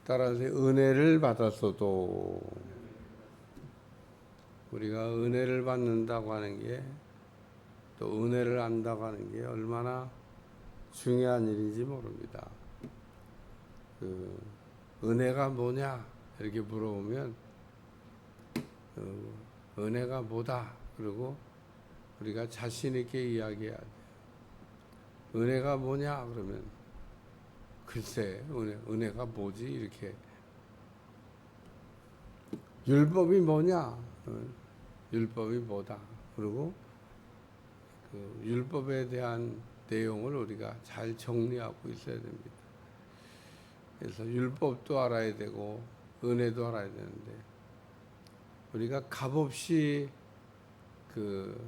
따라서 은혜를 받았어도 우리가 은혜를 받는다고 하는 게 또 은혜를 안다고 하는 게 얼마나 중요한 일인지 모릅니다. 은혜가 뭐냐 이렇게 물어보면 은혜가 뭐다 그리고 우리가 자신 있게 이야기해야 돼요. 은혜가 뭐냐 그러면 글쎄 은혜가 뭐지 이렇게. 율법이 뭐냐 율법이 뭐다 그리고 그 율법에 대한 내용을 우리가 잘 정리하고 있어야 됩니다. 그래서 율법도 알아야 되고 은혜도 알아야 되는데 우리가 값없이 그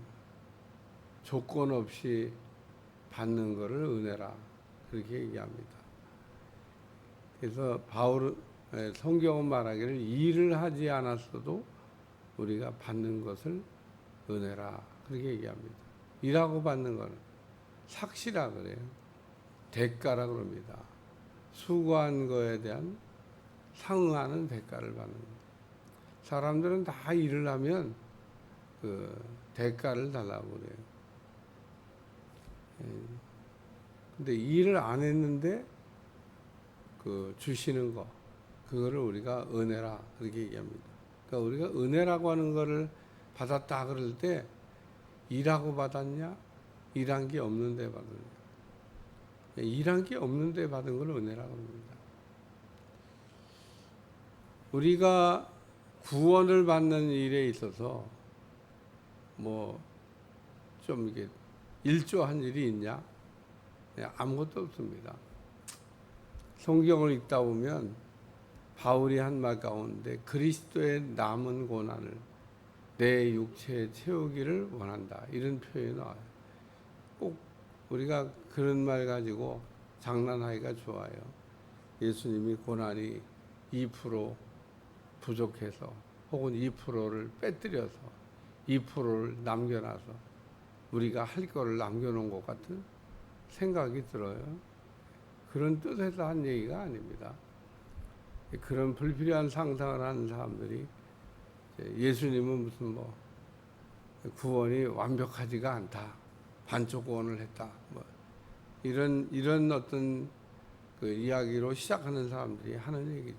조건 없이 받는 것을 은혜라 그렇게 얘기합니다. 그래서 성경은 말하기를 일을 하지 않았어도 우리가 받는 것을 은혜라 그렇게 얘기합니다. 일하고 받는 것은 삭시라 그래요. 대가라 그럽니다. 수고한 거에 대한 상응하는 대가를 받는 거예요. 사람들은 다 일을 하면 그 대가를 달라고 그래요. 근데 일을 안 했는데 그 주시는 거 그거를 우리가 은혜라 그렇게 얘기합니다. 그러니까 우리가 은혜라고 하는 거를 받았다 그럴 때 일하고 받았냐 일한 게 없는데 받았냐 일한 게 없는데 받은 걸 은혜라고 합니다. 우리가 구원을 받는 일에 있어서 뭐 좀 이게 일조한 일이 있냐? 아무것도 없습니다. 성경을 읽다 보면 바울이 한 말 가운데 그리스도의 남은 고난을 내 육체에 채우기를 원한다 이런 표현이 나와요. 꼭 우리가 그런 말 가지고 장난하기가 좋아요. 예수님이 고난이 2% 부족해서 혹은 2%를 빼뜨려서 2%를 남겨놔서 우리가 할 거를 남겨놓은 것 같은 생각이 들어요. 그런 뜻에서 한 얘기가 아닙니다. 그런 불필요한 상상을 하는 사람들이 예수님은 무슨 뭐 구원이 완벽하지가 않다, 반쪽 구원을 했다, 뭐 이런 어떤 그 이야기로 시작하는 사람들이 하는 얘기죠.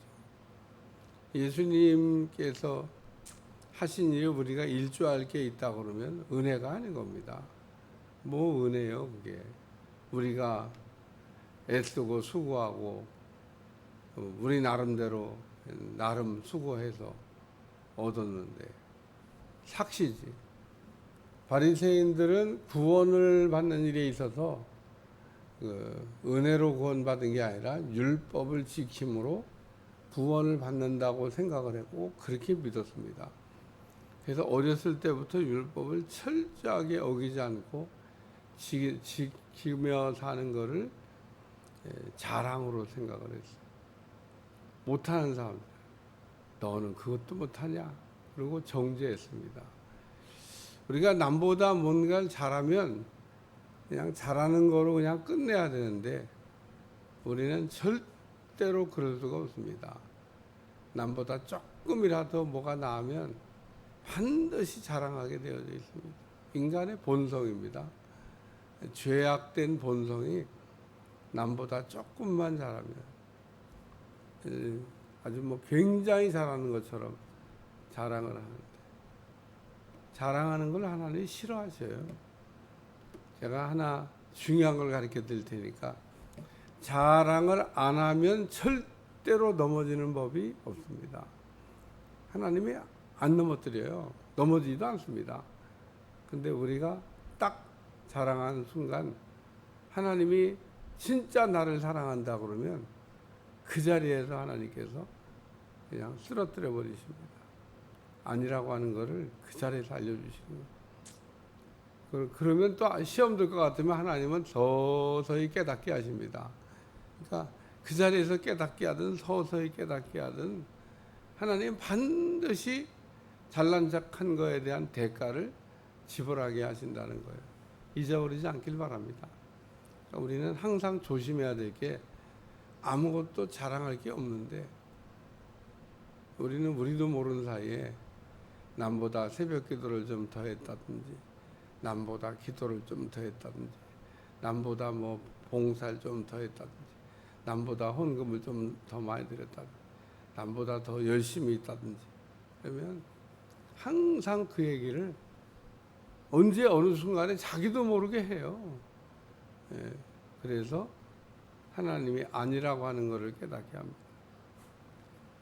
예수님께서 하신 일을 우리가 일조할 게 있다 그러면 은혜가 아닌 겁니다. 뭐 은혜요 그게? 우리가 애쓰고 수고하고 우리 나름대로 나름 수고해서 얻었는데 삭시지. 바리새인들은 구원을 받는 일에 있어서 은혜로 구원받은 게 아니라 율법을 지킴으로 구원을 받는다고 생각을 했고 그렇게 믿었습니다. 그래서 어렸을 때부터 율법을 철저하게 어기지 않고 지키며 사는 것을 자랑으로 생각을 했어요. 못하는 사람들, 너는 그것도 못하냐? 그리고 정죄했습니다. 우리가 남보다 뭔가를 잘하면 그냥 잘하는 거로 그냥 끝내야 되는데 우리는 절대로 그럴 수가 없습니다. 남보다 조금이라도 뭐가 나으면 반드시 자랑하게 되어져 있습니다. 인간의 본성입니다. 죄악된 본성이 남보다 조금만 잘하면 아주 뭐 굉장히 잘하는 것처럼 자랑을 하는데 자랑하는 걸 하나님이 싫어하셔요. 제가 하나 중요한 걸 가르쳐 드릴 테니까 자랑을 안 하면 절대로 넘어지는 법이 없습니다. 하나님이 안 넘어뜨려요. 넘어지지도 않습니다. 근데 우리가 딱 자랑하는 순간 하나님이 진짜 나를 사랑한다 그러면 그 자리에서 하나님께서 그냥 쓰러뜨려 버리십니다. 아니라고 하는 것을 그 자리에서 알려주시는 거예요. 그러면 또 시험 들 것 같으면 하나님은 서서히 깨닫게 하십니다. 그러니까 그 자리에서 깨닫게 하든 서서히 깨닫게 하든 하나님은 반드시 잘난 척한 거에 대한 대가를 지불하게 하신다는 거예요. 잊어버리지 않길 바랍니다. 그러니까 우리는 항상 조심해야 될 게 아무것도 자랑할 게 없는데 우리도 모르는 사이에 남보다 새벽 기도를 좀 더 했다든지, 남보다 기도를 좀 더 했다든지, 남보다 뭐 봉사를 좀 더 했다든지, 남보다 헌금을 좀 더 많이 드렸다든지, 남보다 더 열심히 있다든지, 그러면 항상 그 얘기를 언제 어느 순간에 자기도 모르게 해요. 예, 그래서 하나님이 아니라고 하는 것을 깨닫게 합니다.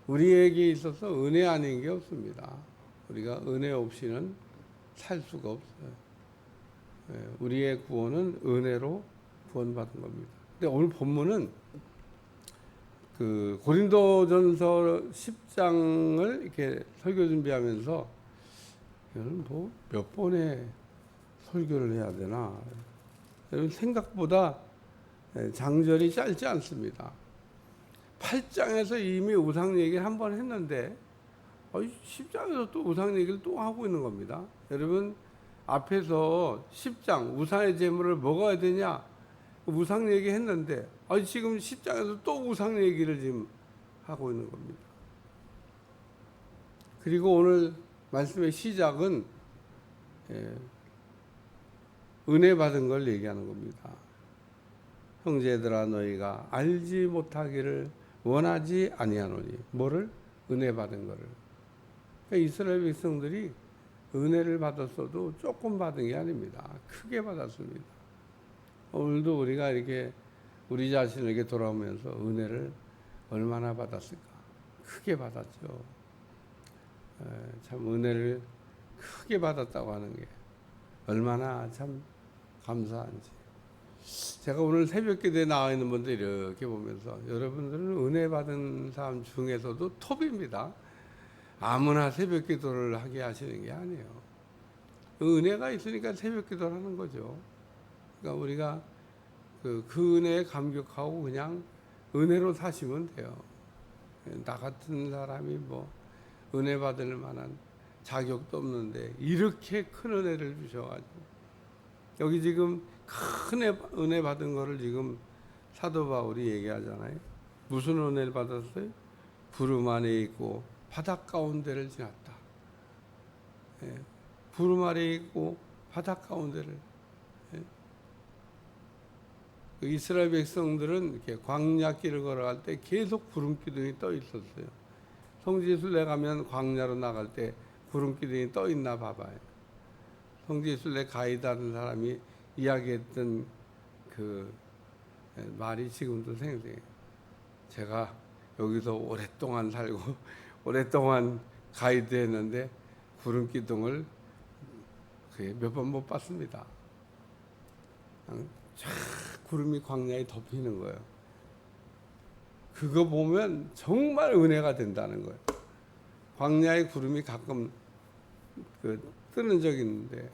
우리에게 있어서 은혜 아닌 게 없습니다. 우리가 은혜 없이는 살 수가 없어요. 예, 우리의 구원은 은혜로 구원받은 겁니다. 근데 오늘 본문은 그 고린도전서 10장을 이렇게 설교 준비하면서 이거는 뭐 몇 번의 설교를 해야 되나? 여러분 생각보다 장절이 짧지 않습니다. 8장에서 이미 우상 얘기를 한 번 했는데 10장에서 또 우상 얘기를 또 하고 있는 겁니다. 여러분 앞에서 10장 우상의 제물을 먹어야 되냐 우상 얘기 했는데 지금 10장에서 또 우상 얘기를 지금 하고 있는 겁니다. 그리고 오늘 말씀의 시작은 은혜 받은 걸 얘기하는 겁니다. 형제들아 너희가 알지 못하기를 원하지 아니하노니 뭐를? 은혜 받은 거를. 그러니까 이스라엘 백성들이 은혜를 받았어도 조금 받은 게 아닙니다. 크게 받았습니다. 오늘도 우리가 이렇게 우리 자신에게 돌아오면서 은혜를 얼마나 받았을까? 크게 받았죠. 참 은혜를 크게 받았다고 하는 게 얼마나 참 감사한지. 제가 오늘 새벽 기도에 나와 있는 분들 이렇게 보면서 여러분들은 은혜 받은 사람 중에서도 톱입니다. 아무나 새벽 기도를 하게 하시는 게 아니에요. 은혜가 있으니까 새벽 기도를 하는 거죠. 그러니까 우리가 그 은혜에 감격하고 그냥 은혜로 사시면 돼요. 나 같은 사람이 뭐 은혜 받을 만한 자격도 없는데 이렇게 큰 은혜를 주셔가지고 여기 지금 큰 은혜 받은 거를 지금 사도 바울이 얘기하잖아요. 무슨 은혜를 받았어요? 구름 안에 있고 바닷 가운데를 지났다. 예, 구름 아래 있고 바닷 가운데를. 예. 이스라엘 백성들은 이렇게 광야길을 걸어갈 때 계속 구름 기둥이 떠 있었어요. 성지순례 가면 광야로 나갈 때 구름 기둥이 떠 있나 봐봐요. 성지순례 가이드 하는 사람이 이야기했던 그 말이 지금도 생생해요. 제가 여기서 오랫동안 살고 오랫동안 가이드 했는데 구름 기둥을 몇 번 못 봤습니다. 쫙 구름이 광야에 덮이는 거예요. 그거 보면 정말 은혜가 된다는 거예요. 광야의 구름이 가끔 뜨는 적이 있는데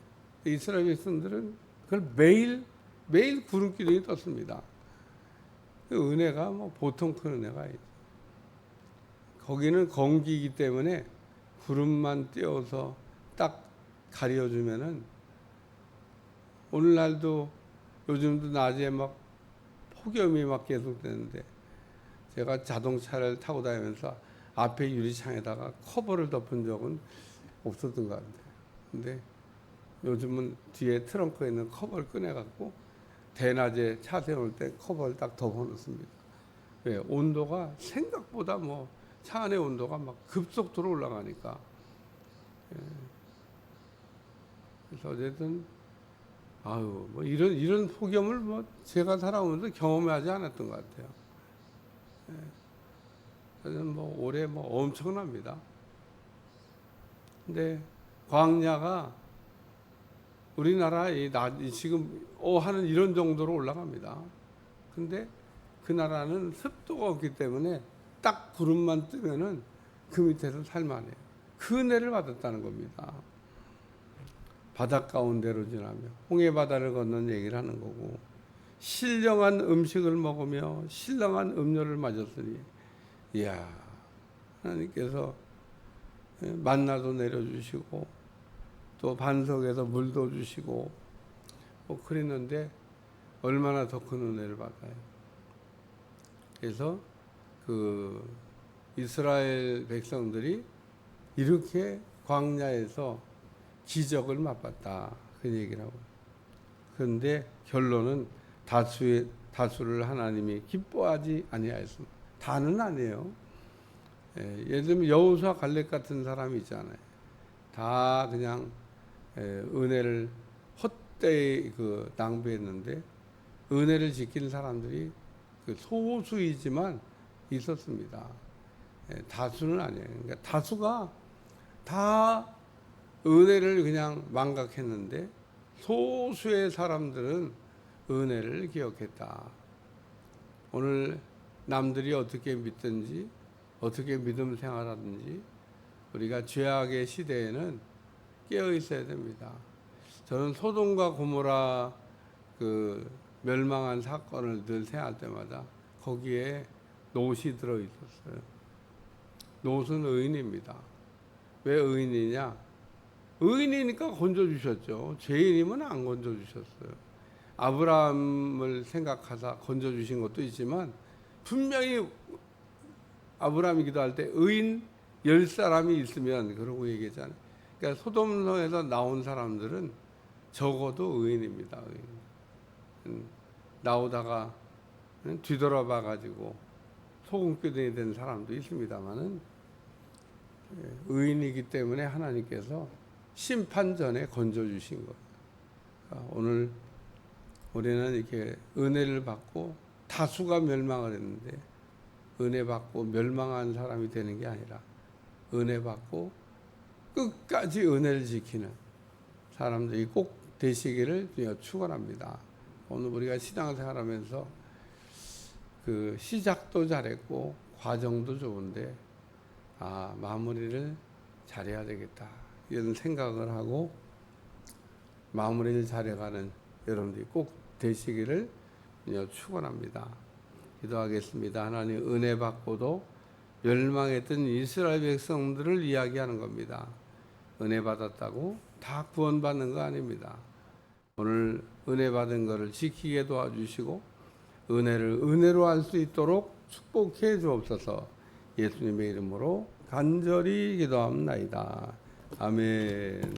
이스라엘 백성들은 그걸 매일 구름 기둥이 떴습니다. 그 은혜가 뭐 보통 큰 은혜가 아니죠. 거기는 건기이기 때문에 구름만 띄워서 딱 가려주면은 오늘날도 요즘도 낮에 막 폭염이 막 계속되는데 제가 자동차를 타고 다니면서 앞에 유리창에다가 커버를 덮은 적은 없었던 것 같아요. 근데 요즘은 뒤에 트렁크에 있는 커버를 꺼내갖고 대낮에 차 세울 때 커버를 딱 덮어놓습니다. 왜? 온도가 생각보다 뭐 차 안의 온도가 막 급속도로 올라가니까. 예. 그래서 어쨌든 뭐 이런 폭염을 뭐 제가 살아오면서 경험하지 않았던 것 같아요. 예. 그래서 뭐 올해 뭐 엄청납니다. 근데 광야가 우리나라 지금 하는 이런 정도로 올라갑니다. 근데 그 나라는 습도가 없기 때문에 딱 구름만 뜨면은 그 밑에서 살만해요. 그 은혜를 받았다는 겁니다. 바닷 가운데로 지나며 홍해 바다를 건넌 얘기를 하는 거고 신령한 음식을 먹으며 신령한 음료를 마셨으니 이야 하나님께서 만나도 내려주시고 또 반석에서 물도 주시고 뭐 그랬는데 얼마나 더 큰 은혜를 받아요. 그래서 그 이스라엘 백성들이 이렇게 광야에서 기적을 맛봤다. 그 얘기라고. 그런데 결론은 다수를 하나님이 기뻐하지 아니하였습니다. 다는 아니에요. 예를 들면 여호수아 갈렙 같은 사람이 있잖아요. 다 그냥 은혜를 헛되이 낭비했는데 은혜를 지킨 사람들이 소수이지만 있었습니다. 다수는 아니에요. 그러니까 다수가 다 은혜를 그냥 망각했는데 소수의 사람들은 은혜를 기억했다. 오늘 남들이 어떻게 믿든지 어떻게 믿음 생활하든지 우리가 죄악의 시대에는 깨어 있어야 됩니다. 저는 소돔과 고모라 멸망한 사건을 늘 생각할 때마다 거기에 롯이 들어 있었어요. 롯은 의인입니다. 왜 의인이냐? 의인이니까 건져주셨죠. 죄인이면 안 건져주셨어요. 아브라함을 생각하사 건져주신 것도 있지만 분명히 아브라함이 기도할 때 의인 10사람이 있으면 그러고 얘기했잖아요. 그러니까 소돔성에서 나온 사람들은 적어도 의인입니다. 의인. 나오다가 뒤돌아봐 가지고 소금기둥이 된 사람도 있습니다만은 의인이기 때문에 하나님께서 심판전에 건져주신 거예요. 그러니까 오늘 우리는 이렇게 은혜를 받고 다수가 멸망을 했는데 은혜 받고 멸망한 사람이 되는 게 아니라 은혜 받고 끝까지 은혜를 지키는 사람들이 꼭 되시기를 축원합니다. 오늘 우리가 신앙생활하면서 시작도 잘했고 과정도 좋은데 마무리를 잘해야 되겠다 이런 생각을 하고 마무리를 잘해가는 여러분들이 꼭 되시기를 축원합니다. 기도하겠습니다. 하나님 은혜 받고도 멸망했던 이스라엘 백성들을 이야기하는 겁니다. 은혜 받았다고 다 구원받는 거 아닙니다. 오늘 은혜 받은 것을 지키게 도와주시고 은혜를 은혜로 할 수 있도록 축복해 주옵소서. 예수님의 이름으로 간절히 기도합니다. 아멘.